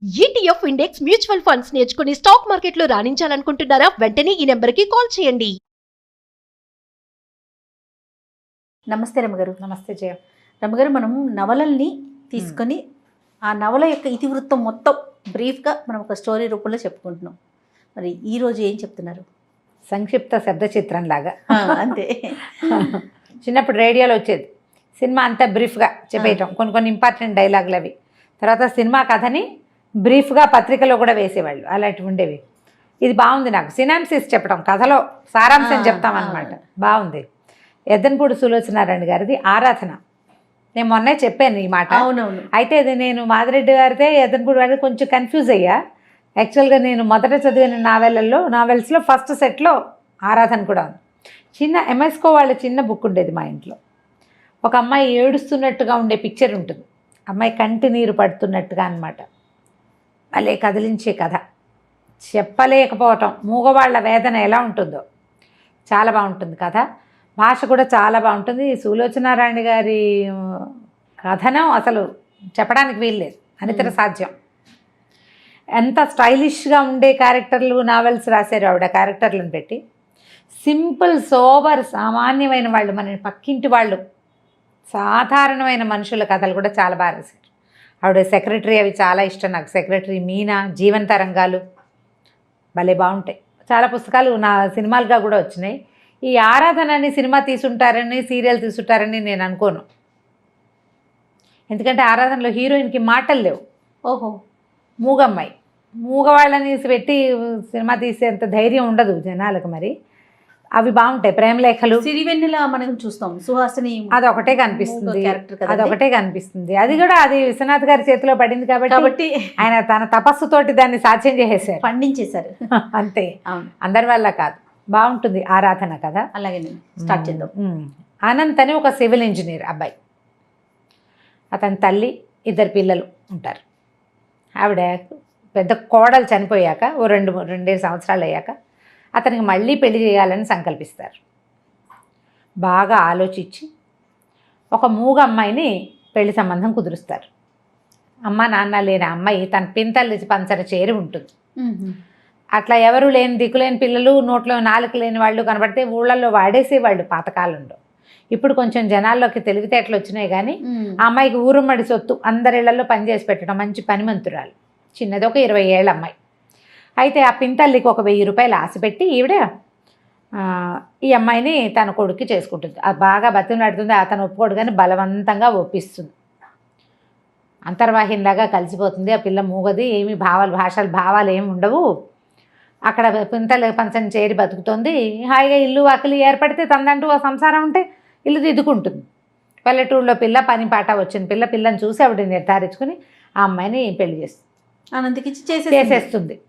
ETF index mutual funds నేర్చుకుని stock మార్కెట్లో రాణించాలనుకుంటున్నారా? వెంటనే ఈ నెంబర్కి కాల్ చేయండి. నమస్తే రమగారు. నమస్తే జయ. రమగారు, మనం నవలల్ని తీసుకొని ఆ నవల యొక్క ఇతివృత్తం మొత్తం బ్రీఫ్గా మనం ఒక స్టోరీ రూపంలో చెప్పుకుంటున్నాం. మరి ఈరోజు ఏం చెప్తున్నారు? సంక్షిప్త శబ్ద చిత్రం లాగా. అంతే. చిన్నప్పుడు రేడియోలో వచ్చేది సినిమా అంతా బ్రీఫ్గా చెప్పేయటం, కొన్ని ఇంపార్టెంట్ డైలాగులు అవి. తర్వాత సినిమా కథని బ్రీఫ్గా పత్రికలో కూడా వేసేవాళ్ళు, అలాంటివి ఉండేవి. ఇది బాగుంది, నాకు సినాప్సిస్ చెప్పడం, కథలో సారాంశం చెప్తామన్నమాట. బాగుంది. ఎద్దనపూడి సులోచనారాయణ గారిది ఆరాధన. నేను మొన్నే చెప్పాను ఈ మాట. అవునవును. అయితే ఇది నేను మాదిరెడ్డి గారిదే ఎద్దనపూడి గారిది కొంచెం కన్ఫ్యూజ్ అయ్యా. యాక్చువల్గా నేను మొదట చదివిన నావెల్స్లో ఫస్ట్ సెట్లో ఆరాధన కూడా ఉంది. చిన్న ఎంఎస్కో వాళ్ళ చిన్న బుక్ ఉండేది మా ఇంట్లో. ఒక అమ్మాయి ఏడుస్తున్నట్టుగా ఉండే పిక్చర్ ఉంటుంది, అమ్మాయి కంటి నీరు పడుతున్నట్టుగా అన్నమాట. భలే కదిలించే కథ, చెప్పలేకపోవటం. మూగవాళ్ల వేదన ఎలా ఉంటుందో చాలా బాగుంటుంది కథ. భాష కూడా చాలా బాగుంటుంది. సులోచనారాయణ గారి కథనం అసలు చెప్పడానికి వీల్లేదు, అనితర సాధ్యం. ఎంత స్టైలిష్గా ఉండే క్యారెక్టర్లు నావెల్స్ రాశారు ఆవిడ. క్యారెక్టర్లను పెట్టి సింపుల్ సోబర్ సామాన్యమైన వాళ్ళు, మన పక్కింటి వాళ్ళు, సాధారణమైన మనుషుల కథలు కూడా చాలా బాగా రాశారు ఆవిడ. సెక్రటరీ అవి చాలా ఇష్టం నాకు. సెక్రటరీ, మీనా, జీవన తరంగాలు భలే బాగుంటాయి. చాలా పుస్తకాలు నా సినిమాలుగా కూడా వచ్చినాయి. ఈ ఆరాధనని సినిమా తీసుంటారని, సీరియల్ తీసుంటారని నేను అనుకోను. ఎందుకంటే ఆరాధనలో హీరోయిన్కి మాటలు లేవు. ఓహో. మూగమ్మాయి, మూగవాళ్ళని పెట్టి సినిమా తీసేంత ధైర్యం ఉండదు జనాలకు. మరి అవి బాగుంటాయి. ప్రేమలేఖలు, సిరివెన్నెల మనం చూస్తాం, సుహాసిని, అదొకటే కనిపిస్తుంది. అదొకటే కనిపిస్తుంది. అది కూడా అది విశ్వనాథ్ గారి చేతిలో పడింది కాబట్టి ఆయన తన తపస్సుతోటి దాన్ని సాధ్యం చేసేసారు, పండించేశారు. అంతే, అందరి వల్ల కాదు. బాగుంటుంది ఆరాధన కదా. అలాగే స్టార్ట్ చేద్దాం. అనంత్ అని ఒక సివిల్ ఇంజనీర్ అబ్బాయి. అతని తల్లి, ఇద్దరు పిల్లలు ఉంటారు. ఆవిడ పెద్ద కోడలు చనిపోయాక ఓ రెండేడు సంవత్సరాలు అయ్యాక అతనికి మళ్ళీ పెళ్లి చేయాలని సంకల్పిస్తారు. బాగా ఆలోచించి ఒక మూగ అమ్మాయిని పెళ్లి సంబంధం కుదురుస్తారు. అమ్మ నాన్న లేని అమ్మాయి తన పింతల్లి పంచన చేరి ఉంటుంది. అట్లా ఎవరు లేని, దిక్కులేని పిల్లలు, నోట్లో నాలుక లేని వాళ్ళు కనబడితే ఊళ్ళల్లో వాడేసేవాళ్ళు పాతకాలంలో. ఇప్పుడు కొంచెం జనాల్లోకి తెలివితేటలు వచ్చినాయి. కానీ ఆ అమ్మాయికి ఊరుమ్మడి సొత్తు, అందరిళ్లలో పనిచేసి పెట్టడం, మంచి పనిమంతురాలు. చిన్నది ఒక 20 ఏళ్ళ అమ్మాయి. అయితే ఆ పింతల్లికి ఒక 1000 రూపాయలు ఆశపెట్టి ఈవిడ ఈ అమ్మాయిని తన కొడుక్కి చేసుకుంటుంది. అది బాగా బతిమలాడుతుంది. అతను ఒప్పుకోడు కానీ బలవంతంగా ఒప్పిస్తుంది. అంతర్వాహినిలాగా కలిసిపోతుంది. ఆ పిల్ల మూగది, ఏమి భావాలు ఏమి ఉండవు. అక్కడ పింతల్లి పంచని చేరి బతుకుతుంది. హాయిగా ఇల్లు వాకిలి ఏర్పడితే తనదంటూ ఓ సంసారం ఉంటే ఇల్లు దిద్దుకుంటుంది. పల్లెటూరులో పిల్ల, పని పాట వచ్చిన పిల్లని చూసి ఆవిడ నిర్ధారించుకుని ఆ అమ్మాయిని పెళ్లి చేస్తుంది. అనంతకిచ్చి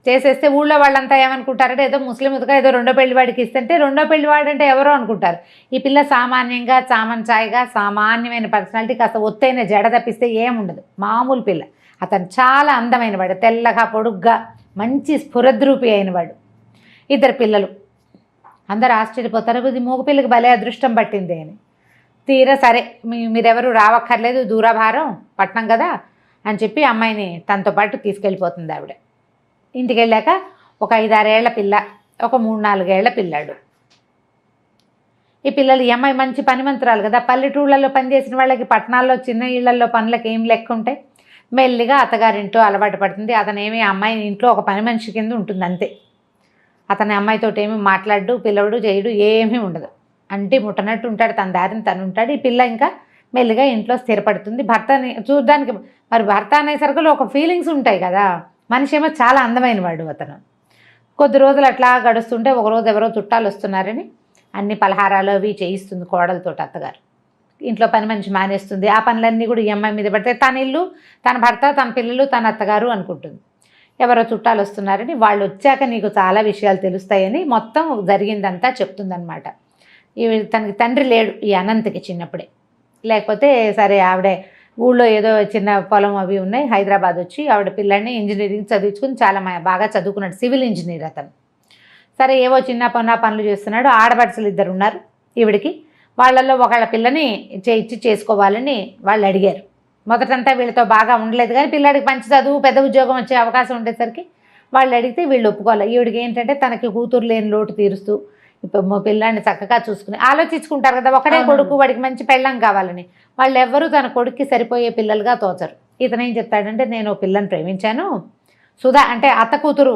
చేసేస్తే ఊళ్ళో వాళ్ళంతా ఏమనుకుంటారంటే ఏదో ముస్లిం ఉతక ఏదో రెండో పెళ్లి వాడికి ఇస్తుంటే రెండో పెళ్లి వాడంటే ఎవరో అనుకుంటారు. ఈ పిల్ల సామాన్యంగా చామన్చాయిగా సామాన్యమైన పర్సనాలిటీ, కాస్త ఒత్తైన జడ తప్పిస్తే ఏముండదు, మామూలు పిల్ల. అతను చాలా అందమైన వాడు, తెల్లగా పొడుగ్గా మంచి స్ఫురద్రూపి అయినవాడు. ఇద్దరు పిల్లలు. అందరు ఆశ్చర్యపోతారు, ఇది మూగ పిల్లకి భలే అదృష్టం పట్టింది అని. తీరా సరే మీరెవరు రావక్కర్లేదు, దూరభారం పట్నం కదా అని చెప్పి అమ్మాయిని తనతో పాటు తీసుకెళ్ళిపోతుంది ఆవిడ. ఇంటికి వెళ్ళాక ఒక 5-6 ఏళ్ల పిల్ల, ఒక 3-4 ఏళ్ల పిల్లాడు. ఈ పిల్లలు, ఈ అమ్మాయి మంచి పనిమంతురాలు కదా. పల్లెటూళ్ళల్లో పనిచేసిన వాళ్ళకి పట్టణాల్లో చిన్న ఇళ్లలో పనులకు ఏం లెక్క ఉంటాయి. మెల్లిగా అత్తగారింట్లో అలవాటు పడుతుంది. అతనేమి అమ్మాయి ఇంట్లో ఒక పని మనిషి కింద ఉంటుంది అంతే. అతని అమ్మాయితో ఏమి మాట్లాడు, పిలవడు, చేయడు, ఏమీ ఉండదు. అంటే ముట్టనట్టు ఉంటాడు, తన దారిని తను ఉంటాడు. ఈ పిల్ల ఇంకా మెల్లిగా ఇంట్లో స్థిరపడుతుంది. భర్తని చూడడానికి, మరి భర్త అనేసరికి ఒక ఫీలింగ్స్ ఉంటాయి కదా. మనిషి ఏమో చాలా అందమైన వాడు అతను. కొద్ది రోజులు అట్లా గడుస్తుంటే ఒకరోజు ఎవరో చుట్టాలు వస్తున్నారని అన్ని పలహారాలు అవి చేయిస్తుంది కోడలతో అత్తగారు. ఇంట్లో పని మనిషి మానేస్తుంది. ఆ పనులన్నీ కూడా ఈ అమ్మాయి మీద పడితే తన ఇల్లు, తన భర్త, తన పిల్లలు, తన అత్తగారు అనుకుంటుంది. ఎవరో చుట్టాలు వస్తున్నారని, వాళ్ళు వచ్చాక నీకు చాలా విషయాలు తెలుస్తాయని మొత్తం జరిగిందంతా చెప్తుందనమాట. తనకి తండ్రి లేడు ఈ అనంత్కి చిన్నప్పుడే. లేకపోతే సరే ఆవిడే ఊళ్ళో ఏదో చిన్న పొలం అవి ఉన్నాయి, హైదరాబాద్ వచ్చి ఆవిడ పిల్లల్ని ఇంజనీరింగ్ చదివించుకుని చాలా బాగా చదువుకున్నాడు, సివిల్ ఇంజనీర్ అతను. సరే ఏవో చిన్న పనులు చేస్తున్నాడు. ఆడపడుచులు 2 ఉన్నారు ఈవిడికి. వాళ్ళల్లో ఒకళ్ళ పిల్లని ఇచ్చి చేసుకోవాలని వాళ్ళు అడిగారు. మొదటంతా వీళ్ళతో బాగా ఉండలేదు, కానీ పిల్లాడికి మంచి చదువు పెద్ద ఉద్యోగం వచ్చే అవకాశం ఉండేసరికి వాళ్ళు అడిగితే వీళ్ళు ఒప్పుకోవాలి. ఈవిడికి ఏంటంటే తనకి కూతురు లేని లోటు తీరుస్తూ ఇప్పుడు మా పిల్లాడిని చక్కగా చూసుకుని ఆలోచించుకుంటారు కదా, ఒకడే కొడుకు, వాడికి మంచి పెళ్ళం కావాలని. వాళ్ళు ఎవ్వరూ తన కొడుక్కి సరిపోయే పిల్లలుగా తోచరు. ఇతను ఏం చెప్తాడంటే, నేను పిల్లని ప్రేమించాను, సుధా అంటే అత్త కూతురు,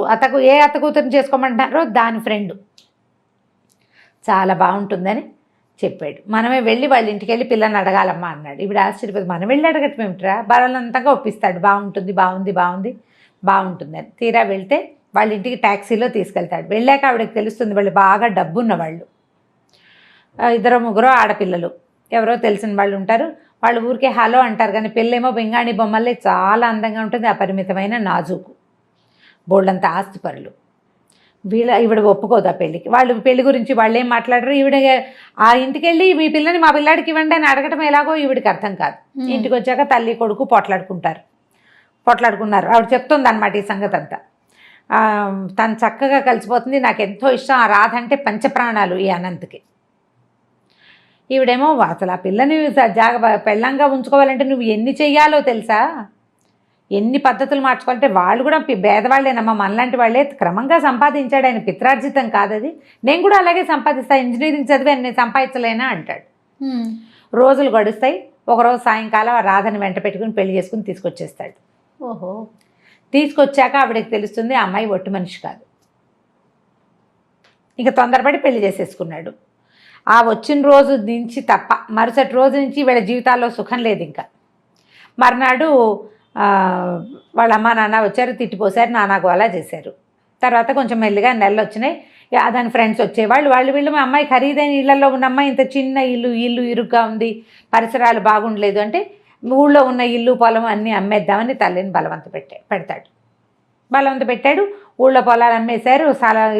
ఏ అత్త కూతురుని చేసుకోమంటున్నారో దాని ఫ్రెండ్ చాలా బాగుంటుందని చెప్పాడు. మనమే వెళ్ళి వాళ్ళ ఇంటికి వెళ్ళి పిల్లని అడగాలమ్మా అన్నాడు. ఇప్పుడు ఆశ్చర్యపోతుంది, మనం వెళ్ళి అడగటం ఏమిట్రా, బలంతంగా ఒప్పిస్తాడు. బాగుంటుందని. తీరా వెళ్తే వాళ్ళ ఇంటికి ట్యాక్సీలో తీసుకెళ్తాడు. వెళ్ళాక ఆవిడకి తెలుస్తుంది వాళ్ళు బాగా డబ్బున్న వాళ్ళు, 2-3 ఆడపిల్లలు, ఎవరో తెలిసిన వాళ్ళు ఉంటారు. వాళ్ళు ఊరికే హలో అంటారు, కానీ పిల్లేమో బెంగాణి బొమ్మల్లే చాలా అందంగా ఉంటుంది, అపరిమితమైన నాజూకు, బోల్డంత ఆస్తిపరులు. ఈవిడ ఒప్పుకోదు ఆ పెళ్ళికి. వాళ్ళు పెళ్లి గురించి వాళ్ళు ఏం మాట్లాడరు. ఈవిడ ఆ ఇంటికి వెళ్ళి మీ పిల్లని మా పిల్లాడికి ఇవ్వండి అని అడగటం ఎలాగో ఈవిడికి అర్థం కాదు. ఇంటికి వచ్చాక తల్లి కొడుకు పోట్లాడుకున్నారు. ఆవిడ చెప్తుంది అనమాట ఈ సంగతి అంతా. తను చక్కగా కలిసిపోతుంది, నాకు ఎంతో ఇష్టం, ఆ రాధ అంటే పంచప్రాణాలు ఈ అనంత్కి. ఈవిడేమో అసలు ఆ పిల్లని పెళ్ళంగా ఉంచుకోవాలంటే నువ్వు ఎన్ని చెయ్యాలో తెలుసా, ఎన్ని పద్ధతులు మార్చుకోవాలంటే. వాళ్ళు కూడా పేదవాళ్ళేనమ్మా, మనలాంటి వాళ్ళే. క్రమంగా సంపాదించాడు ఆయన, పిత్రార్జితం కాదది. నేను కూడా అలాగే సంపాదిస్తాను, ఇంజనీరింగ్ చదివి నేను సంపాదించలేనా అంటాడు. రోజులు గడుస్తాయి. ఒకరోజు సాయంకాలం ఆ రాధని వెంట పెట్టుకుని పెళ్లి చేసుకుని తీసుకొచ్చేస్తాడు. ఓహో. తీసుకొచ్చాక ఆవిడకి తెలుస్తుంది ఆ అమ్మాయి ఒట్టి మనిషి కాదు. ఇక తొందరపడి పెళ్లి చేసేసుకున్నాడు. ఆ వచ్చిన రోజు నుంచి తప్ప మరుసటి రోజు నుంచి వీళ్ళ జీవితాల్లో సుఖం లేదు. ఇంకా మర్నాడు వాళ్ళ అమ్మ నాన్న వచ్చారు, తిట్టిపోసారు, నానా గోలా చేశారు. తర్వాత కొంచెం మెల్లిగా నెలలు వచ్చినాయి. దాని ఫ్రెండ్స్ వచ్చేవాళ్ళు. వీళ్ళు మా అమ్మాయి ఖరీదైన ఇళ్లలో ఉన్న అమ్మాయి, ఇంత చిన్న ఇల్లు ఇరుగ్గా ఉంది, పరిసరాలు బాగుండలేదు అంటే ఊళ్ళో ఉన్న ఇల్లు పొలం అన్నీ అమ్మేద్దామని తల్లిని బలవంత పెట్టాడు. ఊళ్ళో పొలాలు అమ్మేశారు.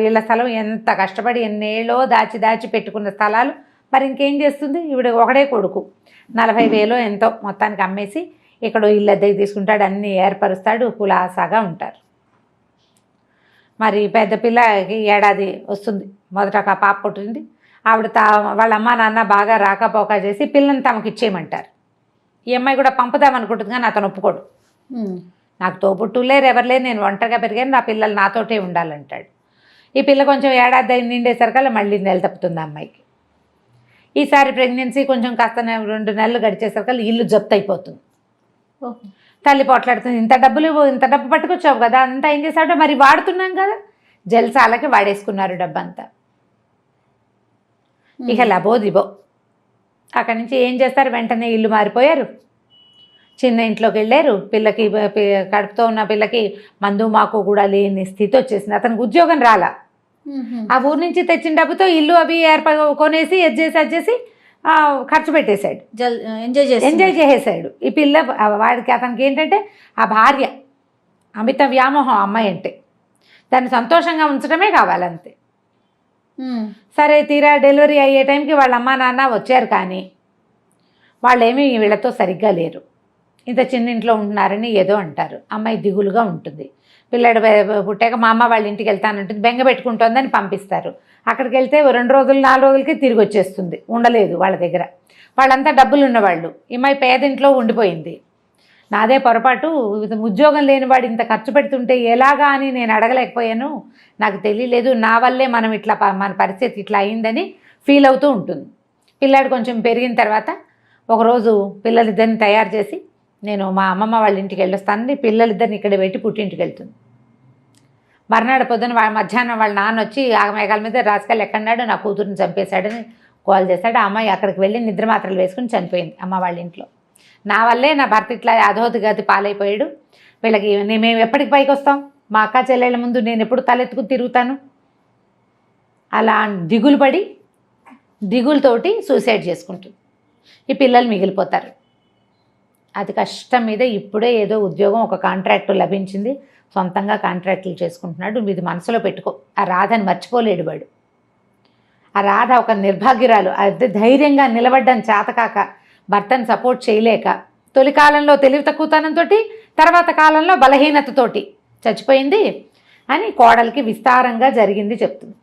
ఇళ్ళ స్థలం ఎంత కష్టపడి ఎన్నేళ్ళో దాచి పెట్టుకున్న స్థలాలు మరి ఇంకేం చేస్తుంది. ఈవిడ ఒకడే కొడుకు, 40,000 ఎంతో మొత్తానికి అమ్మేసి ఇక్కడ ఇల్లు అద్దెకి తీసుకుంటాడు, అన్నీ ఏర్పరుస్తాడు, కులాసాగా ఉంటారు. మరి పెద్ద పిల్లకి ఏడాది వస్తుంది, మొదట ఒక పాప పుట్టింది. ఆవిడ వాళ్ళ అమ్మ నాన్న బాగా రాకపోక చేసి పిల్లని తమకు ఇచ్చేయమంటారు. ఈ అమ్మాయి కూడా పంపుదామనుకుంటుంది, కానీ అతను ఒప్పుకోడు. నాకు తోబుట్టులేరు, ఎవరు లేరు, నేను ఒంటరిగా పెరిగాను, నా పిల్లలు నాతోటే ఉండాలంటాడు. ఈ పిల్ల కొంచెం ఏడాది నిండేసరికల్లా మళ్ళీ నెల తప్పుతుంది అమ్మాయికి. ఈసారి ప్రెగ్నెన్సీ కొంచెం కాస్త 2 నెలలు గడిచేసరికల్లా ఇల్లు జప్తు అయిపోతుంది. తల్లి పోట్లాడుతుంది, ఇంత డబ్బు పట్టుకొచ్చావు కదా, అంతా ఏం చేశాడో మరి వాడుతున్నాం కదా, జల్సాలకి వాడేసుకున్నారు డబ్బంతా. ఇక లబోదిబో. అక్కడి నుంచి ఏం చేస్తారు, వెంటనే ఇల్లు మారిపోయారు, చిన్న ఇంట్లోకి వెళ్ళారు. పిల్లకి కడుపుతో ఉన్న పిల్లకి మందు మాకు కూడా లేని స్థితి వచ్చేసింది. అతనికి ఉద్యోగం రాలా. ఆ ఊరు నుంచి తెచ్చిన డబ్బుతో ఇల్లు అవి కొనేసి అది చేసి ఖర్చు పెట్టేశాడు, ఎంజాయ్ చేసేసాడు. ఈ పిల్ల అతనికి ఏంటంటే ఆ భార్య అమిత వ్యామోహం అమ్మాయి అంటే, దాన్ని సంతోషంగా ఉంచడమే కావాలంతే. సరే, తీరా డెలివరీ అయ్యే టైంకి వాళ్ళ అమ్మ నాన్న వచ్చారు, కానీ వాళ్ళేమీ వీళ్ళతో సరిగ్గా లేరు. ఇంత చిన్న ఇంట్లో ఉంటున్నారని ఏదో అంటారు. అమ్మాయి దిగులుగా ఉంటుంది. పిల్లాడు పుట్టాక మా అమ్మ వాళ్ళ ఇంటికి వెళ్తానంటుంది, బెంగ పెట్టుకుంటుందని పంపిస్తారు. అక్కడికి వెళ్తే 2 రోజులు 4 రోజులకి తిరిగి వచ్చేస్తుంది, ఉండలేదు వాళ్ళ దగ్గర. వాళ్ళంతా డబ్బులు ఉన్నవాళ్ళు, ఈ అమ్మాయి పేదింట్లో ఉండిపోయింది. నాదే పొరపాటు, ఉద్యోగం లేని వాడు ఇంత ఖర్చు పెడుతుంటే ఎలాగా అని నేను అడగలేకపోయాను, నాకు తెలియలేదు, నా వల్లే మన పరిస్థితి ఇట్లా అయిందని ఫీల్ అవుతూ ఉంటుంది. పిల్లాడు కొంచెం పెరిగిన తర్వాత ఒకరోజు పిల్లలిద్దరిని తయారు చేసి, నేను మా అమ్మమ్మ వాళ్ళ ఇంటికి వెళ్ళొస్తానని పిల్లలిద్దరిని ఇక్కడ పెట్టి పుట్టింటికి వెళ్తుంది. మర్నాడు పొద్దున మధ్యాహ్నం వాళ్ళ నాన్న వచ్చి ఆ మేఘాల మీద రాసుకెళ్ళి ఎక్కడన్నాడు, నా కూతురుని చంపేశాడని కాల్ చేశాడు. ఆ అమ్మాయి అక్కడికి వెళ్ళి నిద్ర మాత్రలు వేసుకుని చనిపోయింది అమ్మ వాళ్ళ ఇంట్లో. నా వల్లే నా భర్త ఇట్లా అధోగతి పాలైపోయాడు, వీళ్ళకి మేము ఎప్పటికి పైకి వస్తాం, మా అక్క చెల్లెళ్ళ ముందు నేను ఎప్పుడు తలెత్తుకుని తిరుగుతాను. అలా దిగులతోటి సూసైడ్ చేసుకుంటుంది. ఈ పిల్లలు మిగిలిపోతారు. అది కష్టం మీద ఇప్పుడే ఏదో ఉద్యోగం, ఒక కాంట్రాక్టు లభించింది, సొంతంగా కాంట్రాక్టులు చేసుకుంటున్నాడు. ఇది మనసులో పెట్టుకో. ఆ రాధని మర్చిపోలేడు వాడు. ఆ రాధ ఒక నిర్భాగ్యురాలు, అది ధైర్యంగా నిలబడ్డం చేతకాక, భర్తను సపోర్ట్ చేయలేక, తొలి కాలంలో తెలివి తక్కువతనంతో, తర్వాత కాలంలో బలహీనతతోటి చచ్చిపోయింది అని కోడలికి విస్తారంగా జరిగింది చెప్తుంది.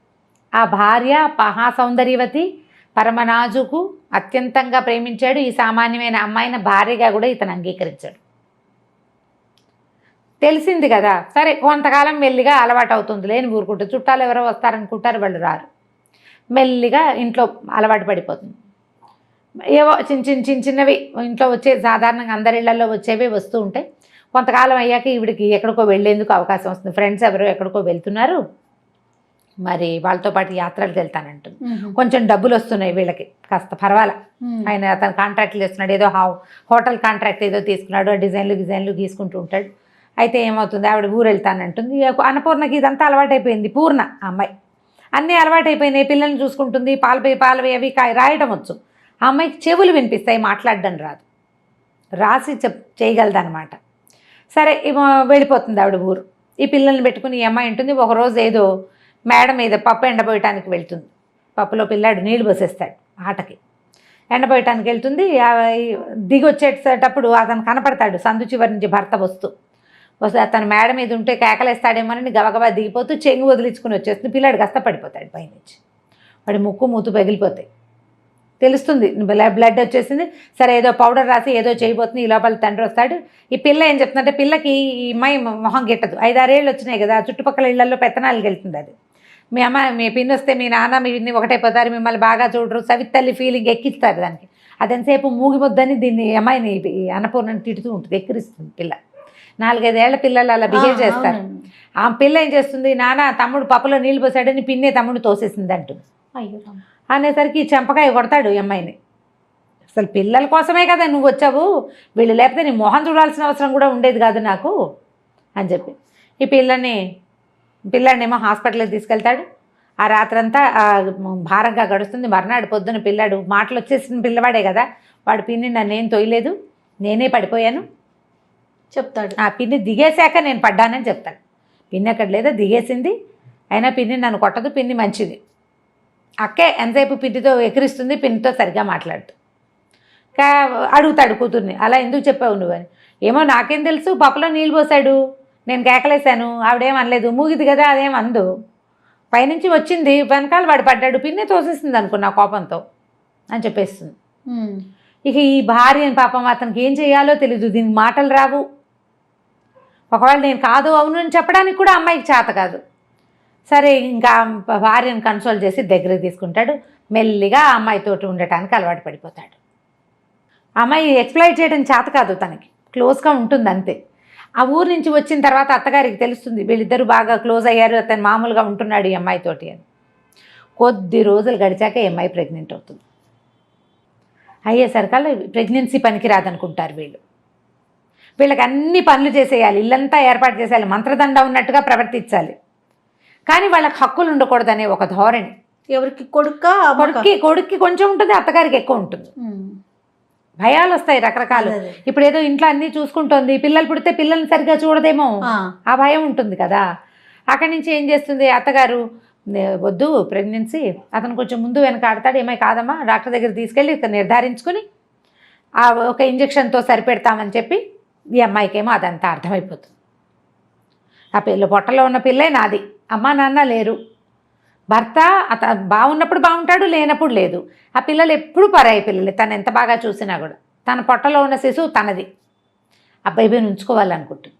ఆ భార్య మహాసౌందర్యవతి, పరమనాజుకు, అత్యంతంగా ప్రేమించాడు. ఈ సామాన్యమైన అమ్మాయిని భార్యగా కూడా ఇతను అంగీకరించాడు. తెలిసింది కదా, సరే కొంతకాలం మెల్లిగా అలవాటు అవుతుంది, లేని ఊరుకుంటుంది. చుట్టాలు ఎవరో వస్తారనుకుంటారు, వాళ్ళు రారు. మెల్లిగా ఇంట్లో అలవాటు పడిపోతుంది. ఏవో చిన్నవి ఇంట్లో వచ్చే సాధారణంగా అందరి ఇళ్లలో వచ్చేవే వస్తూ ఉంటాయి. కొంతకాలం అయ్యాక ఈవిడికి ఎక్కడికో వెళ్ళేందుకు అవకాశం వస్తుంది. ఫ్రెండ్స్ ఎవరో ఎక్కడికో వెళ్తున్నారు, మరి వాళ్ళతో పాటు యాత్రలకు వెళ్తానంటుంది. కొంచెం డబ్బులు వస్తున్నాయి వీళ్ళకి, కాస్త పర్వాలా. ఆయన అతను కాంట్రాక్ట్లు చేస్తున్నాడు, ఏదో హోటల్ కాంట్రాక్ట్ ఏదో తీసుకున్నాడు, డిజైన్లు గీసుకుంటూ ఉంటాడు. అయితే ఏమవుతుంది, ఆవిడ ఊరు వెళ్తానంటుంది. అన్నపూర్ణకి ఇదంతా అలవాటైపోయింది. పూర్ణ అమ్మాయి అన్నీ అలవాటైపోయినాయి. పిల్లల్ని చూసుకుంటుంది, పాలవి అవి రాయటం వచ్చు. ఆ అమ్మాయికి చెవులు వినిపిస్తాయి, మాట్లాడడం రాదు, రాసి చేయగలదన్నమాట. సరే వెళ్ళిపోతుంది ఆవిడ ఊరు. ఈ పిల్లల్ని పెట్టుకుని ఈ అమ్మాయి ఉంటుంది. ఒకరోజు ఏదో మేడ మీద పప్పు ఎండబోయటానికి వెళ్తుంది. పప్పులో పిల్లాడు నీళ్లు పోసేస్తాడు ఆటకి. ఎండబోయటానికి వెళ్తుంది. దిగి వచ్చేటప్పుడు అతను కనపడతాడు, సందు చివరి నుంచి భర్త వస్తే అతను మేడ మీద ఉంటే కేకలేస్తాడేమోనని గబగబా దిగిపోతూ చెంగు వదిలించుకుని వచ్చేస్తుంది. పిల్లాడు కష్టపడిపోతాడు పైనుంచి. వాడి ముక్కు మూతు పగిలిపోతాయి. తెలుస్తుంది బ్లడ్ వచ్చేసింది. సరే ఏదో పౌడర్ రాసి ఏదో చేయబోతుంది. ఈ లోపల తండ్రి వస్తాడు. ఈ పిల్ల ఏం చెప్తుందంటే, పిల్లకి ఈ అమ్మాయి మొహం గిట్టదు. 5-6 ఏళ్ళు వచ్చినాయి కదా, చుట్టుపక్కల ఇళ్లలో పెత్తనాలకు వెళ్తుంది. అది మీ పిన్ని వస్తే మీ నాన్న మీ పిన్ని ఒకటైపోతారు, మిమ్మల్ని బాగా చూడరు, సవితల్లి ఫీలింగ్ ఎక్కిస్తారు దానికి. అదంతసేపు మూగిపోద్దని దీన్ని అమ్మాయిని అన్నపూర్ణని తిడుతూ ఉంటుంది, ఎక్కిరిస్తుంది పిల్ల. 4-5 ఏళ్ల పిల్లలు అలా బిహేవ్ చేస్తారు. ఆ పిల్ల ఏం చేస్తుంది, నాన్న తమ్ముడు పప్పులో నీళ్ళు పోసాడని పిన్నే తమ్ముడు తోసేసింది అంటుంది. అయ్యో అనేసరికి చెంపకాయ కొడతాడు ఈ అమ్మాయిని. అసలు పిల్లల కోసమే కదా నువ్వు వచ్చావు, వీళ్ళు లేకపోతే నీ మొహం చూడాల్సిన అవసరం కూడా ఉండేది కాదు నాకు అని చెప్పి ఈ పిల్లాడినేమో హాస్పిటల్కి తీసుకెళ్తాడు. ఆ రాత్రంతా భారంగా గడుస్తుంది. మర్నాడు పొద్దున పిల్లాడు మాటలు వచ్చేసిన పిల్లవాడే కదా, వాడు పిన్ని నన్నేం తోయలేదు, నేనే పడిపోయాను చెప్తాడు. ఆ పిన్ని దిగేశాక నేను పడ్డానని చెప్తాడు. పిన్ని అక్కడ లేదా, దిగేసింది, అయినా పిన్ని నన్ను కొట్టదు, పిన్ని మంచిది. అక్కే ఎంతసేపు పిన్నితో ఎక్కిరిస్తుంది, పిన్నితో సరిగ్గా మాట్లాడుతూ అడుగుతాడు కూతుర్ని, అలా ఎందుకు చెప్పావు నువ్వని. ఏమో నాకేం తెలుసు, పప్పులో నీళ్ళు పోసాడు, నేను కేకలేశాను, ఆవిడేం అనలేదు, మూగిది కదా అదేం అందు, పైనుంచి వచ్చింది, వెనకాల వాడు పడ్డాడు, పిన్ని తోసేసింది అనుకున్నా కోపంతో అని చెప్పేస్తుంది. ఇక ఈ భార్యని పాపం అతనికి ఏం చేయాలో తెలీదు, దీనికి మాటలు రావు. ఒకవేళ నేను కాదు అవును అని చెప్పడానికి కూడా అమ్మాయికి చేత కాదు. సరే ఇంకా భార్యను కన్సోల్ చేసి దగ్గరికి తీసుకుంటాడు. మెల్లిగా ఆ అమ్మాయితోటి ఉండటానికి అలవాటు పడిపోతాడు. అమ్మాయి ఎక్స్ప్లాయిట్ చేయడం చేత కాదు, తనకి క్లోజ్గా ఉంటుంది అంతే. ఆ ఊరు నుంచి వచ్చిన తర్వాత అత్తగారికి తెలుస్తుంది వీళ్ళిద్దరూ బాగా క్లోజ్ అయ్యారు, అతను మామూలుగా ఉంటున్నాడు ఈ అమ్మాయితోటి అని. కొద్ది రోజులు గడిచాక ఈ అమ్మాయి ప్రెగ్నెంట్ అవుతుంది. అయ్యేసరికల్లా ప్రెగ్నెన్సీ పనికి రాదనుకుంటారు వీళ్ళకి అన్ని పనులు చేసేయాలి, ఇల్లంతా ఏర్పాటు చేసేయాలి, మంత్రదండ ఉన్నట్టుగా ప్రవర్తించాలి. కానీ వాళ్ళకి హక్కులు ఉండకూడదనే ఒక ధోరణి. ఎవరికి కొడుక్కి కొంచెం ఉంటుంది, అత్తగారికి ఎక్కువ ఉంటుంది. భయాలు వస్తాయి రకరకాలు. ఇప్పుడు ఏదో ఇంట్లో అన్నీ చూసుకుంటోంది, పిల్లలు పుడితే పిల్లల్ని సరిగ్గా చూడదేమో, ఆ భయం ఉంటుంది కదా. అక్కడి నుంచి ఏం చేస్తుంది అత్తగారు, వద్దు ప్రెగ్నెన్సీ, అతను కొంచెం ముందు వెనక ఆడతాడు, ఏమై కాదమ్మా డాక్టర్ దగ్గర తీసుకెళ్ళి నిర్ధారించుకుని ఒక ఇంజక్షన్తో సరిపెడతామని చెప్పి ఈ అమ్మాయికేమో అదంతా అర్థమైపోతుంది. ఆ పొట్టలో ఉన్న పిల్లే నాది, అమ్మా నాన్న లేరు, భర్త బాగున్నప్పుడు బాగుంటాడు, లేనప్పుడు లేదు. ఆ పిల్లలు ఎప్పుడు పరాయి పిల్లలే, తను ఎంత బాగా చూసినా కూడా. తన పొట్టలో ఉన్న శిశువు తనది, ఆ బేబీని ఉంచుకోవాలనుకుంటుంది.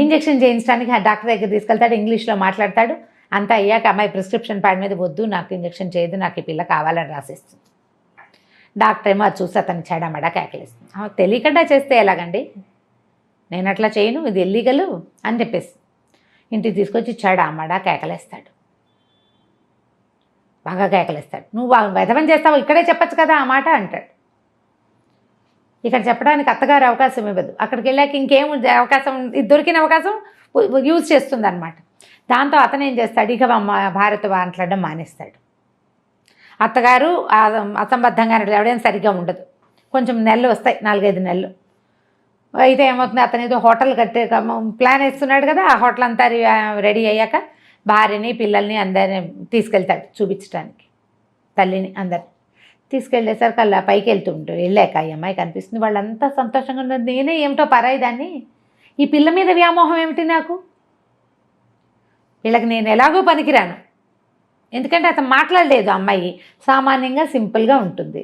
ఇంజక్షన్ చేయించడానికి ఆ డాక్టర్ దగ్గర తీసుకెళ్తాడు, ఇంగ్లీష్లో మాట్లాడతాడు. అంతా అయ్యాక అమ్మాయి ప్రిస్క్రిప్షన్ ప్యాడ్ మీద వద్దు నాకు ఇంజక్షన్ చేయదు, నాకు ఈ పిల్ల కావాలని రాసేస్తుంది. డాక్టర్ ఏమో అది చూసి అతను చెడమడా కేకలేస్తుంది. తెలియకుండా చేస్తే ఎలాగండి, నేను అట్లా చేయను, ఇది ఇల్లీగలు అని చెప్పేసి ఇంటికి తీసుకొచ్చి చెడమడా కేకలేస్తాడు, బాగా కేకలేస్తాడు. నువ్వు వెధవం చేస్తావు, ఇక్కడే చెప్పచ్చు కదా ఆ మాట అంటాడు. ఇక్కడ చెప్పడానికి అత్తగారు అవకాశం ఇవ్వదు. అక్కడికి వెళ్ళాక ఇంకేం అవకాశం, దొరికిన అవకాశం యూజ్ చేస్తుంది అనమాట. దాంతో అతను ఏం చేస్తాడు, ఇక భార్యతో మాట్లాడడం మానేస్తాడు. అత్తగారు అసంబద్ధంగా ఎవడైనా సరిగ్గా ఉండదు. కొంచెం నెలలు వస్తాయి, 4-5 నెలలు అయితే ఏమవుతుంది, అతను ఏదో హోటల్ కట్టే ప్లాన్ వేస్తున్నాడు కదా, ఆ హోటల్ అంతా రెడీ అయ్యాక భార్యని పిల్లల్ని అందరిని తీసుకెళ్తాడు చూపించడానికి, తల్లిని అందరిని తీసుకెళ్ళేసరికి అలా పైకి వెళ్ళాక ఈ అమ్మాయి కనిపిస్తుంది. వాళ్ళంతా సంతోషంగా ఉన్నారు. నేనే ఏమిటో పరాయి దాన్ని, ఈ పిల్ల మీద వ్యామోహం ఏమిటి నాకు, వీళ్ళకి నేను ఎలాగో పనికిరాను. ఎందుకంటే అతను మాట్లాడలేదు, అమ్మాయి సామాన్యంగా సింపుల్గా ఉంటుంది.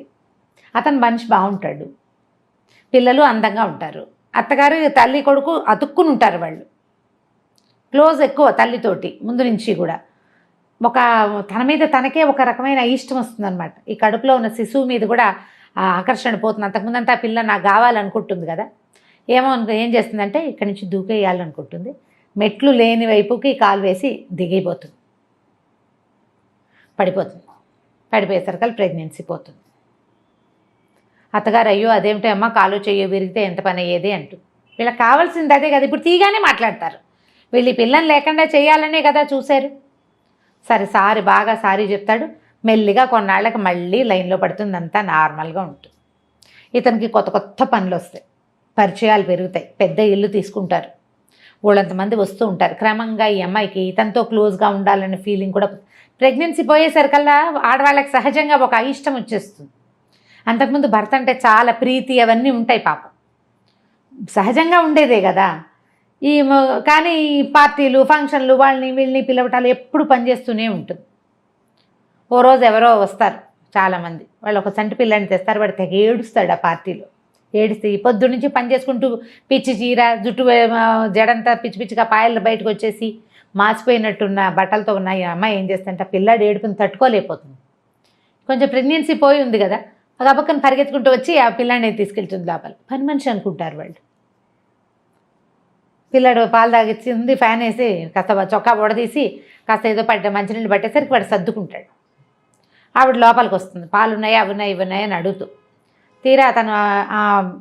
అతను మనిషి బాగుంటాడు, పిల్లలు అందంగా ఉంటారు. అత్తగారు తల్లి కొడుకు అతుక్కుని ఉంటారు, వాళ్ళు క్లోజ్ ఎక్కువ తల్లితోటి ముందు నుంచి కూడా. తన మీద తనకే ఒక రకమైన ఇష్టం వస్తుందన్నమాట. ఈ కడుపులో ఉన్న శిశువు మీద కూడా ఆకర్షణ పోతుంది. అంతకుముందంటే ఆ పిల్ల నాకు కావాలనుకుంటుంది కదా, ఏం చేస్తుందంటే ఇక్కడి నుంచి దూకేయాలనుకుంటుంది. మెట్లు లేని వైపుకి కాలు వేసి దిగిపోతుంది, పడిపోయేసరికి ప్రెగ్నెన్సీ పోతుంది. అత్తగారు అయ్యో అదేమిటో అమ్మ కాలు చెయ్యో విరిగితే ఎంత పని అయ్యేది అంటుంది. వీళ్ళకి కావాల్సింది అదే కదా, ఇప్పుడు తీగానే మాట్లాడతారు. వీళ్ళు పిల్లని లేకుండా చేయాలనే కదా చూశారు. సరే బాగా సారీ చెప్తాడు. మెల్లిగా కొన్నాళ్ళకి మళ్ళీ లైన్లో పడుతుంది, అంతా నార్మల్గా ఉంటుంది. ఇతనికి కొత్త పనులు వస్తాయి, పరిచయాలు పెరుగుతాయి, పెద్ద ఇల్లు తీసుకుంటారు, వాళ్ళంతమంది వస్తూ ఉంటారు. క్రమంగా ఈ అమ్మాయికి ఇతనితో క్లోజ్గా ఉండాలనే ఫీలింగ్ కూడా. ప్రెగ్నెన్సీ పోయేసరికల్లా ఆడవాళ్ళకి సహజంగా ఒక అయిష్టం వచ్చేస్తుంది. అంతకుముందు భర్త అంటే చాలా ప్రీతి అవన్నీ ఉంటాయి, పాపం సహజంగా ఉండేదే కదా. కానీ ఈ పార్టీలు ఫంక్షన్లు వాళ్ళని వీళ్ళని పిలవటాలు ఎప్పుడు పనిచేస్తూనే ఉంటుంది. ఓ రోజు ఎవరో వస్తారు చాలామంది, వాళ్ళు ఒక చంటి పిల్లని తెస్తారు, వాడు తెగ ఏడుస్తాడు. ఆ పార్టీలో ఏడిస్తే ఈ పొద్దు నుంచి పని చేసుకుంటూ పిచ్చి చీర జుట్టు జడంతా పిచ్చిగా పాయలు బయటకు వచ్చేసి మాసిపోయినట్టున్న బట్టలతో ఉన్న ఈ అమ్మాయి ఏం చేస్తుంటే పిల్లాడు ఏడుపుని తట్టుకోలేకపోతుంది. కొంచెం ప్రెగ్నెన్సీ పోయి ఉంది కదా, ఆ పక్కన పరిగెత్తుకుంటూ వచ్చి ఆ పిల్లాడిని తీసుకెళ్తుంది లోపల. పని మనిషి అనుకుంటారు వాళ్ళు. పిల్లాడు పాలు తాగిచ్చింది, ఫ్యాన్ వేసి కాస్త చొక్కా బొడదీసి కాస్త ఏదో మంచినీళ్ళు పట్టేసరికి వాడు సర్దుకుంటాడు. ఆవిడ లోపలికి వస్తుంది, పాలు ఉన్నాయా అవి ఉన్నాయి అని అడుగుతూ. తీరా అతను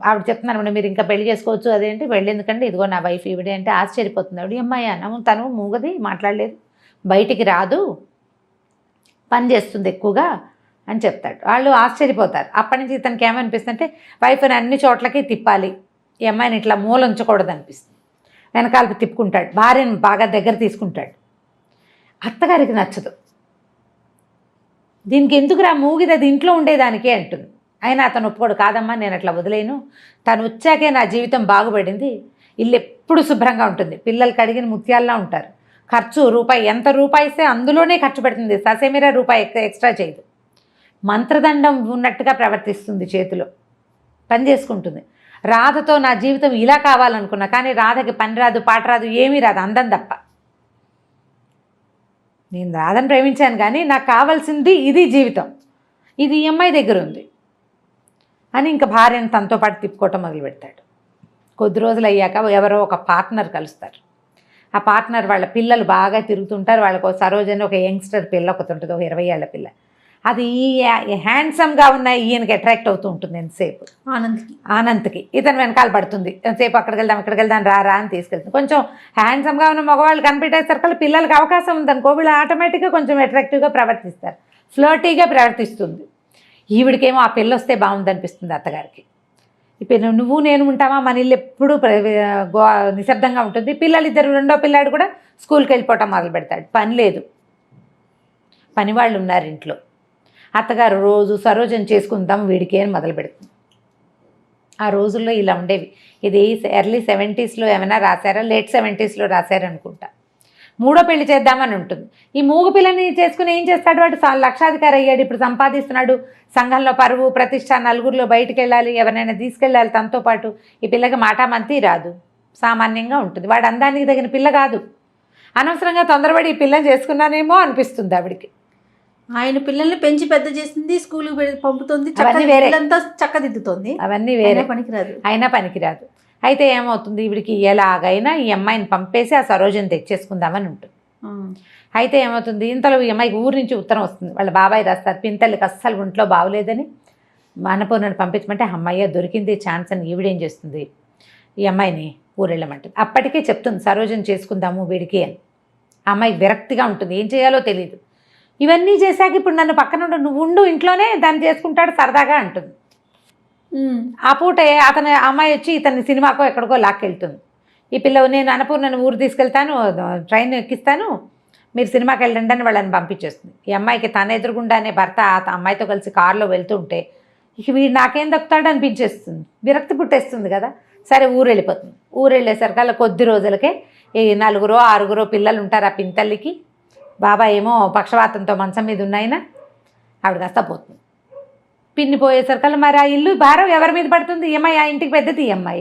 ఆవిడ చెప్తున్నాను, మీరు ఇంకా పెళ్లి చేసుకోవచ్చు, అదేంటి పెళ్ళి ఎందుకంటే ఇదిగో నా వైఫ్ ఈవిడే అంటే ఆశ్చర్యపోతుంది ఆవిడ. అమ్మాయి అన్నాము, తను మూగది, మాట్లాడలేదు, బయటికి రాదు, పని చేస్తుంది ఎక్కువగా అని చెప్తాడు. వాళ్ళు ఆశ్చర్యపోతారు. అప్పటి నుంచి ఇతనికి ఏమనిపిస్తుందంటే వైఫ్ని అన్ని చోట్లకి తిప్పాలి, ఈ అమ్మాయిని ఇట్లా మూల ఉంచకూడదు అనిపిస్తుంది. వెనకాలకు తిప్పుకుంటాడు, భార్యను బాగా దగ్గర తీసుకుంటాడు. అత్తగారికి నచ్చదు, దీనికి ఎందుకురా మూగిది, అది ఇంట్లో ఉండేదానికే అంటుంది. అయినా అతను ఒప్పుకోడు. కాదమ్మా నేను అట్లా వదిలేను, తను వచ్చాకే నా జీవితం బాగుపడింది, ఇల్లు ఎప్పుడు శుభ్రంగా ఉంటుంది, పిల్లలు కడిగిన ముత్యాల్లా ఉంటారు, ఖర్చు రూపాయి ఎంత రూపాయి ఇస్తే అందులోనే ఖర్చు పెడుతుంది, ససేమిరా రూపాయి ఎక్స్ట్రా చేయదు, మంత్రదండం ఉన్నట్టుగా ప్రవర్తిస్తుంది, చేతిలో పని చేసుకుంటుంది. రాధతో నా జీవితం ఇలా కావాలనుకున్నా, కానీ రాధకి పని రాదు, పాట రాదు, ఏమీ రాదు, అందం తప్ప. నేను రాధని ప్రేమించాను కానీ నాకు కావాల్సింది ఇది జీవితం, ఇది ఈ అమ్మాయి దగ్గర ఉంది అని ఇంకా భార్యను తనతో పాటు తిప్పుకోవటం మొదలు పెడతాడు. కొద్ది రోజులు అయ్యాక ఎవరో ఒక పార్ట్నర్ కలుస్తారు. ఆ పార్ట్నర్ వాళ్ళ పిల్లలు బాగా తిరుగుతుంటారు. వాళ్ళకు సరోజని ఒక యంగ్స్టర్ పిల్ల ఒకటి ఉంటుంది, ఒక 20 ఏళ్ల పిల్ల. అది హ్యాండ్సమ్గా ఉన్న ఈయనకి అట్రాక్ట్ అవుతూ ఉంటుంది ఎంతసేపు. ఆనంద్కి ఇతను వెనకాల పడుతుంది, ఎంతసేపు అక్కడికి వెళ్దాం రా అని తీసుకెళ్తుంది. కొంచెం హ్యాండ్సమ్గా ఉన్న మగవాళ్ళు కనిపెట్టేసరికి పిల్లలకి అవకాశం ఉందనుకో, వీళ్ళు ఆటోమేటిక్గా కొంచెం అట్రాక్టివ్గా ప్రవర్తిస్తారు, ఫ్లర్టీగా ప్రవర్తిస్తుంది. ఈవిడికేమో ఆ పిల్ల వస్తే బాగుందనిపిస్తుంది అత్తగారికి. ఈ పిల్ల నువ్వు నేను ఉంటామా, మన ఇల్లు ఎప్పుడూ నిశ్శబ్దంగా ఉంటుంది. పిల్లలిద్దరు, రెండో పిల్లాడు కూడా స్కూల్కి వెళ్ళిపోవటం మొదలు పెడతాడు, పని లేదు, పని వాళ్ళు ఉన్నారు ఇంట్లో. అత్తగారు రోజు సరోజన చేసుకుందాం వీడికి అని మొదలు పెడుతుంది. ఆ రోజుల్లో ఇలా ఉండేవి. ఇది ఎర్లీ 70s ఏమైనా రాశారా, లేట్ 70s రాశారనుకుంటా. మూడో పెళ్లి చేద్దామని ఉంటుంది. ఈ మూగ పిల్లని చేసుకుని ఏం చేస్తాడు, వాడు లక్షాధికారి అయ్యాడు, ఇప్పుడు సంపాదిస్తున్నాడు, సంఘంలో పరువు ప్రతిష్ట, నలుగురిలో బయటికి వెళ్ళాలి, ఎవరైనా తీసుకెళ్ళాలి తనతో పాటు. ఈ పిల్లకి మాటామంతి రాదు, సామాన్యంగా ఉంటుంది. వాడు అందానికి తగిన పిల్ల కాదు. అనవసరంగా తొందరపడి ఈ పిల్లని చేసుకున్నానేమో అనిపిస్తుంది ఆవిడికి. ఆయన పిల్లల్ని పెంచి పెద్ద చేస్తుంది, స్కూల్కి పంపుతుంది, చక్కదిద్దుతుంది, అవన్నీ వేరే, పనికిరాదు, అయినా పనికిరాదు. అయితే ఏమవుతుంది, ఈవిడికి ఎలాగైనా ఈ అమ్మాయిని పంపేసి ఆ సరోజని తెచ్చేసుకుందామని ఉంటుంది. అయితే ఏమవుతుంది, ఇంతలో ఈ అమ్మాయికి ఊరి నుంచి ఉత్తరం వస్తుంది. వాళ్ళ బాబాయ్ రాస్తారు, పింతల్లికి అస్సలు ఒంట్లో బాగోలేదని అన్నపూర్ణని పంపించమంటే అమ్మాయి దొరికింది ఛాన్స్ అని ఈవిడేం చేస్తుంది, ఈ అమ్మాయిని ఊరెళ్ళమంటుంది. అప్పటికే చెప్తుంది సరోజని చేసుకుందాము వీడికి అని. ఆ అమ్మాయి విరక్తిగా ఉంటుంది, ఏం చేయాలో తెలియదు. ఇవన్నీ చేశాక ఇప్పుడు నన్ను పక్కన నువ్వు ఉండు, ఇంట్లోనే దాన్ని చేసుకుంటాడు సరదాగా అంటుంది. ఆ పూటే అతను అమ్మాయి వచ్చి ఇతన్ని సినిమాకో ఎక్కడికో లాక్కెళ్తుంది. ఈ పిల్ల నేను అన్నపూర్ణని ఊరు తీసుకెళ్తాను, ట్రైన్ ఎక్కిస్తాను, మీరు సినిమాకి వెళ్ళండి అని వాళ్ళని పంపించేస్తుంది. ఈ అమ్మాయికి తన ఎదురుగుండానే భర్త ఆ అమ్మాయితో కలిసి కారులో వెళ్తూ ఉంటే ఇక వీడు నాకేం దక్కుతాడు అనిపించేస్తుంది, విరక్తి పుట్టేస్తుంది కదా. సరే ఊరు వెళ్ళిపోతుంది. ఊరు వెళ్ళేసరికి అలా కొద్ది రోజులకే ఈ 4-6 పిల్లలు ఉంటారు ఆ పిన్ని పోయేసరికల్లా మరి ఆ ఇల్లు భారం ఎవరి మీద పడుతుంది? ఈఎంఐ, ఆ ఇంటికి పెద్దది ఈఎంఐ.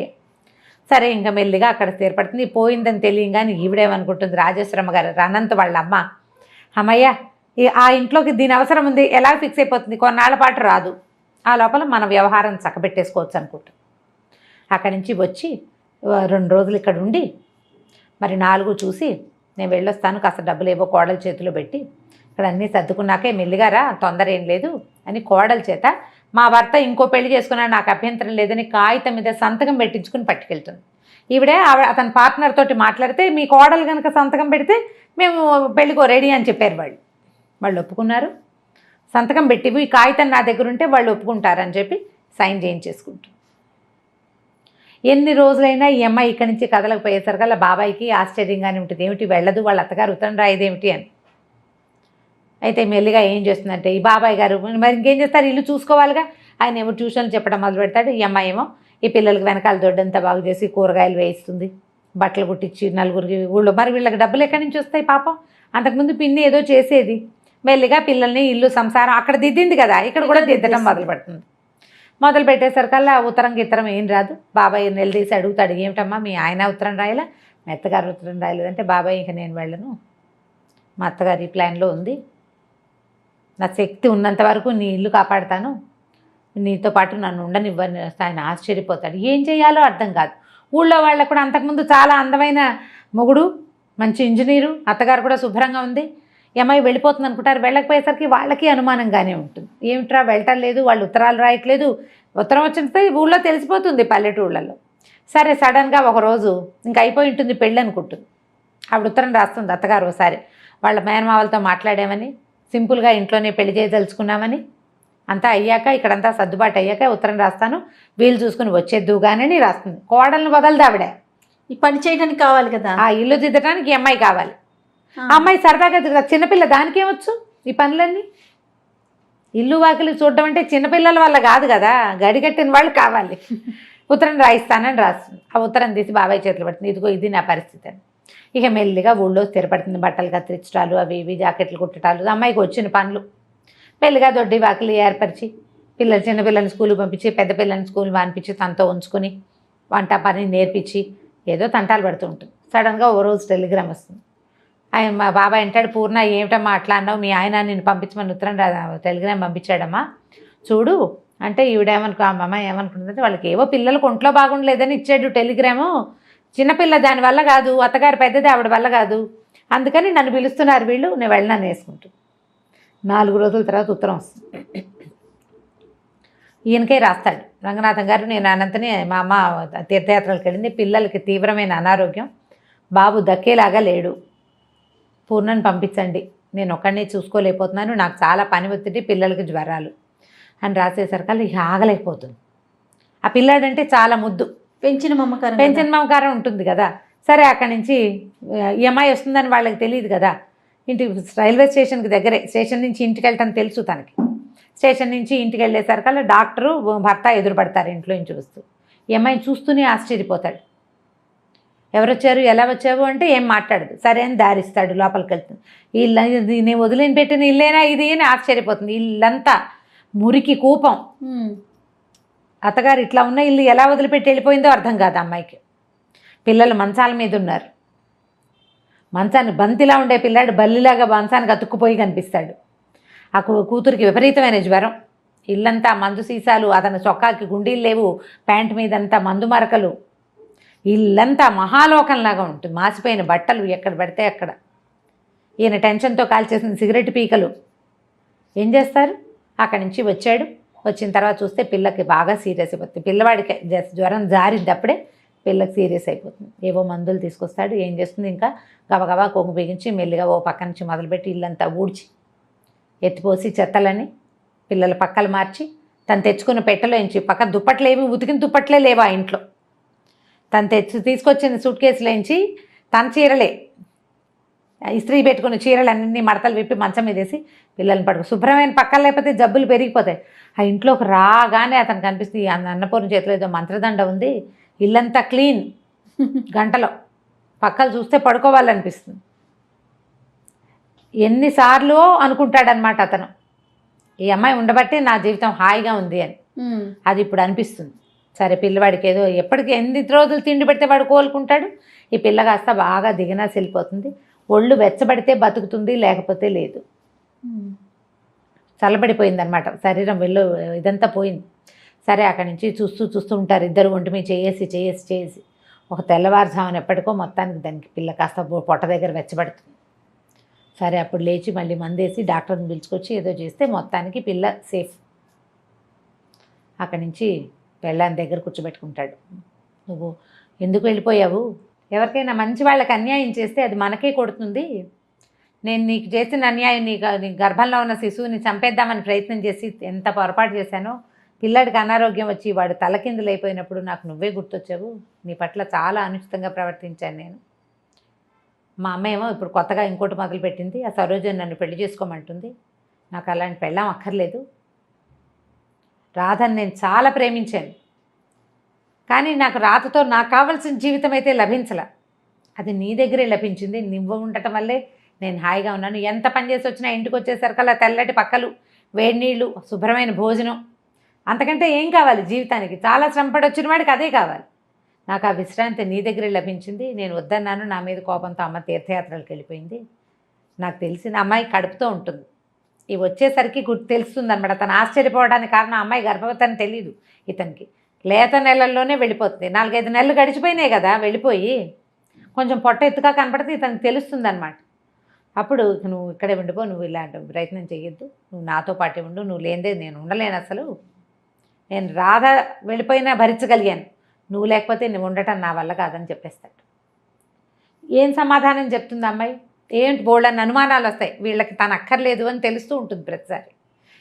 సరే ఇంకా మెల్లిగా అక్కడ స్థిరపడుతుంది. పోయిందని తెలియగానే ఈవిడేమనుకుంటుంది, రాజేశ్వరమ్మ గారు అనంత్ వాళ్ళ అమ్మ, అమ్మయ్య ఆ ఇంట్లోకి దీని అవసరం ఉంది, ఎలా ఫిక్స్ అయిపోతుంది, కొన్నాళ్ళ పాటు రాదు, ఆ లోపల మన వ్యవహారం చక్కబెట్టేసుకోవచ్చు అనుకుంటాం. అక్కడి నుంచి వచ్చి 2 రోజులు ఇక్కడ ఉండి మరి 4 చూసి నేను వెళ్ళొస్తాను, కాస్త డబ్బులు ఏవో కోడల చేతిలో పెట్టి ఇక్కడ అన్నీ సర్దుకున్నాకే మెల్లిగా రా, తొందర ఏం లేదు అని కోడల చేత మా భర్త ఇంకో పెళ్లి చేసుకున్నాడు, నాకు అభ్యంతరం లేదని కాగితం మీద సంతకం పెట్టించుకుని పట్టుకెళ్తుంది. ఈవిడే అతని పార్ట్నర్ తోటి మాట్లాడితే మీ కోడలు కనుక సంతకం పెడితే మేము పెళ్ళికో రెడీ అని చెప్పారు. వాళ్ళు ఒప్పుకున్నారు. సంతకం పెట్టి ఈ కాగితం నా దగ్గర ఉంటే వాళ్ళు ఒప్పుకుంటారని చెప్పి సైన్ చేయించేసుకుంటారు. ఎన్ని రోజులైనా ఈ అమ్మాయి ఇక్కడి నుంచి కదలకపోయేసరికల్లా బాబాయికి ఆశ్చర్యంగానే ఉంటుంది, ఏమిటి వెళ్ళదు, వాళ్ళ అత్తగారు ఉత్తరం రాయదేమిటి అని. అయితే మెల్లిగా ఏం చేస్తుందంటే ఈ బాబాయ్ గారు మరి ఇంకేం చేస్తారు, ఇల్లు చూసుకోవాలిగా, ఆయన ఏమో ట్యూషన్లు చెప్పడం మొదలు పెడతాడు. ఈ అమ్మాయి ఏమో ఈ పిల్లలకి వెనకాల దొడ్డంతా బాగు చేసి కూరగాయలు వేయిస్తుంది, బట్టలు కుట్టించి నలుగురికి ఊళ్ళో. మరి వీళ్ళకి డబ్బులు ఎక్కడి నుంచి వస్తాయి పాపం? అంతకుముందు పిన్ని ఏదో చేసేది. మెల్లిగా పిల్లల్ని ఇల్లు సంసారం అక్కడ దిద్దింది కదా, ఇక్కడ కూడా దిద్దడం మొదలు పెడుతుంది. మొదలు పెట్టేసరికల్లా ఉత్తరం గిత్తరం ఏం రాదు. బాబాయ్ నిలదీసి అడుగుతాడు, ఏమిటమ్మా మీ ఆయన ఉత్తరం రాయలా, మా అత్తగారు ఉత్తరం రాయలేదంటే, బాబాయ్ ఇంక నేను వెళ్ళను, మా అత్తగారి ప్లాన్లో ఉంది, నా శక్తి ఉన్నంత వరకు నీ ఇల్లు కాపాడుతాను, నీతో పాటు నన్ను ఉండనివ్వని. ఆయన ఆశ్చర్యపోతాడు, ఏం చేయాలో అర్థం కాదు. ఊళ్ళో వాళ్ళకు కూడా అంతకుముందు చాలా అందమైన మొగుడు, మంచి ఇంజనీరు, అత్తగారు కూడా శుభ్రంగా ఉంది, అమ్మాయి వెళ్ళిపోతుంది అనుకుంటారు. వెళ్ళకపోయేసరికి వాళ్ళకి అనుమానంగానే ఉంటుంది, ఏమిట్రా వెళ్ళటం లేదు, వాళ్ళు ఉత్తరాలు రాయట్లేదు, ఉత్తరం వచ్చితే ఊళ్ళో తెలిసిపోతుంది పల్లెటూళ్ళలో. సరే సడన్గా ఒకరోజు ఇంక అయిపోయి ఉంటుంది పెళ్ళి అనుకుంటుంది. ఆవిడ ఉత్తరం రాస్తుంది అత్తగారు ఒకసారి, వాళ్ళ మేనమావలతో మాట్లాడామని, సింపుల్గా ఇంట్లోనే పెళ్లి చేయదలుచుకున్నామని, అంతా అయ్యాక ఇక్కడంతా సర్దుబాటు అయ్యాక ఉత్తరం రాస్తాను, వీలు చూసుకుని వచ్చేద్దుగానే రాస్తుంది. కోడలను వదలదు ఆవిడ, ఈ పని చేయడానికి కావాలి కదా, ఆ ఇల్లు దిద్దడానికి ఈ అమ్మాయి కావాలి. ఆ అమ్మాయి సరదాగా చిన్నపిల్ల, దానికేమొచ్చు ఈ పనులన్నీ? ఇల్లు వాకిలి చూడడం అంటే చిన్నపిల్లల వల్ల కాదు కదా, గడిగట్టిన వాళ్ళు కావాలి. ఉత్తరం రాయిస్తానని రాస్తుంది. ఆ ఉత్తరం తీసి బాబాయ్ చేతులు పడుతుంది, ఇదిగో ఇది నా పరిస్థితి అని. ఇక మెల్లిగా ఊళ్ళో స్థిరపడుతుంది. బట్టలు కత్తిరించడాలు, అవి ఇవి జాకెట్లు కుట్టడాలు, అమ్మాయికి వచ్చిన పనులు. మెల్లిగా దొడ్డి వాకిలి ఏర్పరిచి చిన్నపిల్లల్ని స్కూల్కి పంపించి, పెద్ద పిల్లల్ని స్కూల్ పంపించి తనతో ఉంచుకొని వంట పని నేర్పించి ఏదో తంటాలు పడుతూ ఉంటుంది. సడన్గా ఓ రోజు టెలిగ్రామ్ వస్తుంది. ఆయన మా బాబాయ్ అంటాడు, పూర్ణ ఏమిటమ్మా అట్లా అన్నావు, మీ ఆయన నిన్ను పంపించమని ఉత్తరం టెలిగ్రామ్ పంపించాడమ్మా చూడు అంటే. ఈవిడేమనుకో అమ్మ ఏమనుకుంటుందంటే, వాళ్ళకి ఏవో పిల్లలకు ఒంట్లో బాగుండలేదని ఇచ్చాడు టెలిగ్రాము, చిన్నపిల్ల దానివల్ల కాదు, అత్తగారు పెద్దది ఆవిడ వల్ల కాదు, అందుకని నన్ను పిలుస్తున్నారు వీళ్ళు, నేను వెళ్ళినాను వేసుకుంటాను. 4 రోజుల తర్వాత ఉత్తరం వస్తుంది. ఈయనకే రాస్తాడు, రంగనాథం గారు నేను అనంతని మా అమ్మ తీర్థయాత్రలకు వెళ్ళింది, పిల్లలకి తీవ్రమైన అనారోగ్యం, బాబు దక్కేలాగా లేడు, పూర్ణని పంపించండి, నేను ఒక్కడినే చూసుకోలేకపోతున్నాను, నాకు చాలా పని ఒత్తిడి, పిల్లలకి జ్వరాలు అని రాసేసరికి ఇక ఆగలేకపోతుంది. ఆ పిల్లాడంటే చాలా ముద్దు, పెంచిన మమకారం ఉంటుంది కదా. సరే అక్కడి నుంచి ఈ అమ్మాయి వస్తుందని వాళ్ళకి తెలియదు కదా, ఇంటికి రైల్వే స్టేషన్కి దగ్గరే, స్టేషన్ నుంచి ఇంటికి వెళ్ళటం తెలుసు తనకి. స్టేషన్ నుంచి ఇంటికి వెళ్ళేసరికల్లా డాక్టరు భర్త ఎదురుపడతారు ఇంట్లో నుంచి వస్తూ. ఈ అమ్మాయిని చూస్తూనే ఆశ్చర్యపోతాడు, ఎవరొచ్చారు ఎలా వచ్చావు అంటే ఏం మాట్లాడదు. సరే అని దారిస్తాడు, లోపలికి వెళ్తుంది. ఇల్లు నేను వదిలేని పెట్టిన ఇల్లేనా ఇది అని ఆశ్చర్యపోతుంది. ఇల్లంతా మురికి కూపం, అత్తగారు ఇట్లా ఉన్న ఇల్లు ఎలా వదిలిపెట్టి వెళ్ళిపోయిందో అర్థం కాదు అమ్మాయికి. పిల్లలు మంచాల మీద ఉన్నారు, మంచాన్ని బంతిలా ఉండే పిల్లాడు బల్లిలాగా మంచానికి అతుక్కుపోయి కనిపిస్తాడు. ఆ కూతురికి విపరీతమైన జ్వరం, ఇల్లంతా మందు సీసాలు, అతని చొక్కాకి గుండీలు లేవు, ప్యాంటు మీదంతా మందు మరకలు, ఇల్లంతా మహాలోకంలాగా ఉంటుంది, మాసిపోయిన బట్టలు ఎక్కడ పడితే అక్కడ. ఈయన టెన్షన్తో కాల్చేసిన సిగరెట్ పీకలు. ఏం చేస్తారు? అక్కడి నుంచి వచ్చాడు. వచ్చిన తర్వాత చూస్తే పిల్లకి బాగా సీరియస్ అయిపోతుంది. పిల్లవాడికి జ్వరం జారిద్దప్పుడే పిల్లకి సీరియస్ అయిపోతుంది. ఏవో మందులు తీసుకొస్తాడు. ఏం చేస్తుంది, ఇంకా గబగబా కొంగు బిగించి మెల్లిగా ఓ పక్క నుంచి మొదలుపెట్టి ఇల్లంతా ఊడ్చి ఎత్తిపోసి చెత్తలని పిల్లల పక్కలు మార్చి తను తెచ్చుకున్న పెట్టెలోంచి పక్క దుప్పట్లేవి, ఉతికిన దుప్పట్లే లేవు ఆ ఇంట్లో. తను తీసుకొచ్చిన సూట్ కేసులోంచి తన చీరలే, ఇస్త్రీ పెట్టుకున్న చీరలన్నీ మడతలు విప్పి మంచం మీద వేసి పిల్లల్ని పడుకో. శుభ్రమైన పక్కలు లేకపోతే జబ్బులు పెరిగిపోతాయి. ఆ ఇంట్లోకి రాగానే అతను కనిపిస్తుంది, అన్నపూర్ణ చేతిలో ఏదో మంత్రదండ ఉంది, ఇల్లంతా క్లీన్, గంటలో పక్కలు చూస్తే పడుకోవాలనిపిస్తుంది. ఎన్నిసార్లు అనుకుంటాడనమాట అతను, ఈ అమ్మాయి ఉండబట్టే నా జీవితం హాయిగా ఉంది అని. అది ఇప్పుడు అనిపిస్తుంది. సరే పిల్లవాడికి ఏదో ఎప్పటికీ ఎన్ని రోజులు తిండి పెడితే వాడు కోలుకుంటాడు. ఈ పిల్ల కాస్త బాగా దిగినాసి వెళ్ళిపోతుంది. ఒళ్ళు వెచ్చబడితే బతుకుతుంది, లేకపోతే లేదు. చల్లబడిపోయిందనమాట శరీరం, వెళ్ళు ఇదంతా పోయింది. సరే అక్కడి నుంచి చూస్తూ ఉంటారు ఇద్దరు ఒంటి మీద చేసి ఒక తెల్లవారుజామున ఎప్పటికో మొత్తానికి దానికి పిల్ల కాస్త పొట్ట దగ్గర వెచ్చబడుతుంది. సరే అప్పుడు లేచి మళ్ళీ మందేసి డాక్టర్ని పిలుచుకొచ్చి ఏదో చేస్తే మొత్తానికి పిల్ల సేఫ్. అక్కడి నుంచి పెళ్ళాని దగ్గర కూర్చోబెట్టుకుంటాడు. నువ్వు ఎందుకు వెళ్ళిపోయావు? ఎవరికైనా మంచి వాళ్ళకి అన్యాయం చేస్తే అది మనకే కొడుతుంది. నేను నీకు చేసిన అన్యాయం, నీ గర్భంలో ఉన్న శిశువుని చంపేద్దామని ప్రయత్నం చేసి ఎంత పొరపాటు చేశానో. పిల్లాడికి అనారోగ్యం వచ్చి వాడు తలకిందులైపోయినప్పుడు నాకు నువ్వే గుర్తొచ్చావు. నీ పట్ల చాలా అనుచితంగా ప్రవర్తించాను నేను. మా అమ్మ ఏమో ఇప్పుడు కొత్తగా ఇంకోటి మొదలుపెట్టింది. ఆ సరోజని నన్ను పెళ్లి చేసుకోమంటుంది. నాకు అలాంటి పెళ్ళాం అక్కర్లేదు. రాధని నేను చాలా ప్రేమించాను, కానీ నాకు రాధతో నాకు కావాల్సిన జీవితం అయితే లభించలే. అది నీ దగ్గరే లభించింది. నువ్వు ఉండటం వల్లే నేను హాయిగా ఉన్నాను. ఎంత పని చేసి వచ్చినా ఇంటికి వచ్చేసరికల్లా తెల్లటి పక్కలు, వేడి నీళ్ళు, శుభ్రమైన భోజనం, అంతకంటే ఏం కావాలి జీవితానికి? చాలా శ్రమపడి వచ్చిన వాడికి అదే కావాలి. నాకు ఆ విశ్రాంతి నీ దగ్గరే లభించింది. నేను వద్దన్నాను. నా మీద కోపంతో అమ్మ తీర్థయాత్రలకు వెళ్ళిపోయింది. నాకు తెలిసిన అమ్మాయి కడుపుతో ఉంటుంది. ఇవి వచ్చేసరికి తెలుస్తుంది అనమాట. తను ఆశ్చర్యపోవడానికి కారణం అమ్మాయి గర్భవతి అని తెలియదు ఇతనికి. లేత నెలల్లోనే వెళ్ళిపోతుంది. 4-5 నెలలు గడిచిపోయినాయి కదా వెళ్ళిపోయి. కొంచెం పొట్ట ఎత్తుగా కనపడితే ఇతనికి తెలుస్తుంది అనమాట. అప్పుడు నువ్వు ఇక్కడే ఉండిపో, నువ్వు ఇలాంటి ప్రయత్నం చేయొద్దు, నువ్వు నాతో పాటే ఉండు, నువ్వు లేనిదే నేను ఉండలేను. అసలు నేను రాధ వెళ్ళిపోయినా భరించగలిగాను, నువ్వు లేకపోతే నువ్వు ఉండటం నా వల్ల కాదని చెప్పేస్తాడు. ఏం సమాధానం చెప్తుంది అమ్మాయి? ఏంటి బోల్డని అనుమానాలు వస్తాయి. వీళ్ళకి తను అక్కర్లేదు అని తెలుస్తూ ఉంటుంది ప్రతిసారి.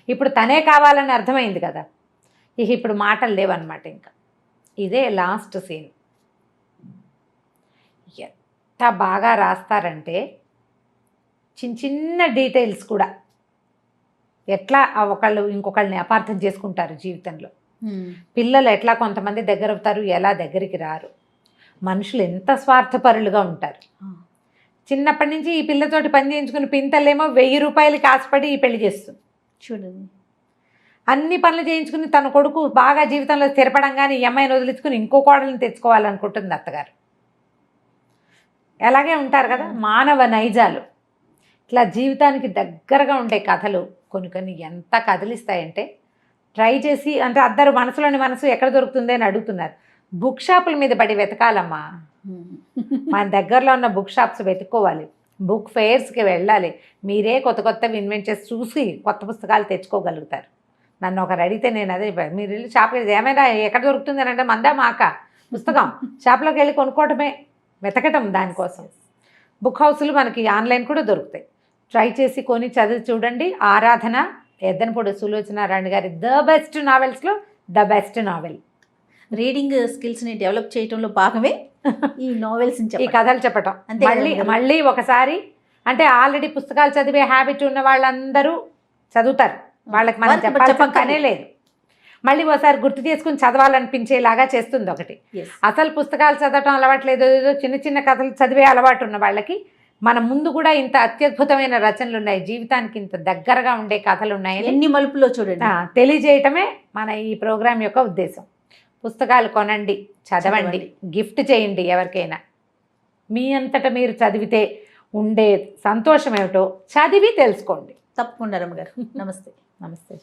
ఇప్పుడు తనే కావాలని అర్థమైంది కదా. ఇప్పుడు మాటలు లేవన్నమాట. ఇంకా ఇదే లాస్ట్ సీన్. ఎంత బాగా రాస్తారంటే చిన్న డీటెయిల్స్ కూడా ఎట్లా ఒకళ్ళు ఇంకొకళ్ళని అపార్థం చేసుకుంటారు జీవితంలో. పిల్లలు ఎట్లా కొంతమంది దగ్గర అవుతారు, ఎలా దగ్గరికి రారు. మనుషులు ఎంత స్వార్థపరులుగా ఉంటారు. చిన్నప్పటి నుంచి ఈ పిల్లతోటి పని చేయించుకుని పింతలేమో 1000 రూపాయలకి ఆశపడి ఈ పెళ్లి చేస్తుంది. చూడండి, అన్ని పనులు చేయించుకుని తన కొడుకు బాగా జీవితంలో స్థిరపడంగానే ఈ అమ్మాయిని వదిలించుకుని ఇంకో కోడల్ని తెచ్చుకోవాలనుకుంటుంది అత్తగారు. అలాగే ఉంటారు కదా మానవ నైజాలు. ఇట్లా జీవితానికి దగ్గరగా ఉండే కథలు కొన్ని ఎంత కదిలిస్తాయంటే, ట్రై చేసి అంటే అందరూ మనసు ఎక్కడ దొరుకుతుంది అని అడుగుతున్నారు. బుక్ షాపుల మీద పడి వెతకాలమ్మా. మన దగ్గరలో ఉన్న బుక్ షాప్స్ వెతుక్కోవాలి, బుక్ ఫెయిర్స్కి వెళ్ళాలి. మీరే కొత్తవి ఇన్వెంట్ చేసి చూసి కొత్త పుస్తకాలు తెచ్చుకోగలుగుతారు. నన్ను ఒకరు అడిగితే నేను అదే, మీరు వెళ్ళి షాప్కి ఏమైనా ఎక్కడ దొరుకుతుంది అని అంటే మందా మాక పుస్తకం షాప్లోకి వెళ్ళి కొనుక్కోవటమే, వెతకటం దానికోసం. బుక్ హౌస్లు మనకి ఆన్లైన్ కూడా దొరుకుతాయి. ట్రై చేసి కొని చదివి చూడండి. ఆరాధన, ఎద్దనపూడి సులోచనారాణి గారి ద బెస్ట్ నావెల్స్లో ద బెస్ట్ నావెల్. రీడింగ్ స్కిల్స్ని డెవలప్ చేయడంలో భాగమే ఈ నావెల్స్, ఈ కథలు చెప్పటం. మళ్ళీ ఒకసారి అంటే ఆల్రెడీ పుస్తకాలు చదివే హ్యాబిట్ ఉన్న వాళ్ళందరూ చదువుతారు, వాళ్ళకి మనం చెప్పనే లేదు. మళ్ళీ ఒకసారి గుర్తు చేసుకుని చదవాలనిపించేలాగా చేస్తుంది ఒకటి. అసలు పుస్తకాలు చదవటం అలవాట్లేదు, ఏదో చిన్న కథలు చదివే అలవాటు ఉన్న వాళ్ళకి మన ముందు కూడా ఇంత అత్యద్భుతమైన రచనలు ఉన్నాయి, జీవితానికి ఇంత దగ్గరగా ఉండే కథలు ఉన్నాయి, ఎన్ని మలుపులో చూడండి తెలియజేయటమే మన ఈ ప్రోగ్రాం యొక్క ఉద్దేశం. పుస్తకాలు కొనండి, చదవండి, గిఫ్ట్ చేయండి ఎవరికైనా. మీ అంతటా మీరు చదివితే ఉండే సంతోషం ఏమిటో చదివి తెలుసుకోండి. తప్పకుండా రమ్మ గారు. నమస్తే. నమస్తే.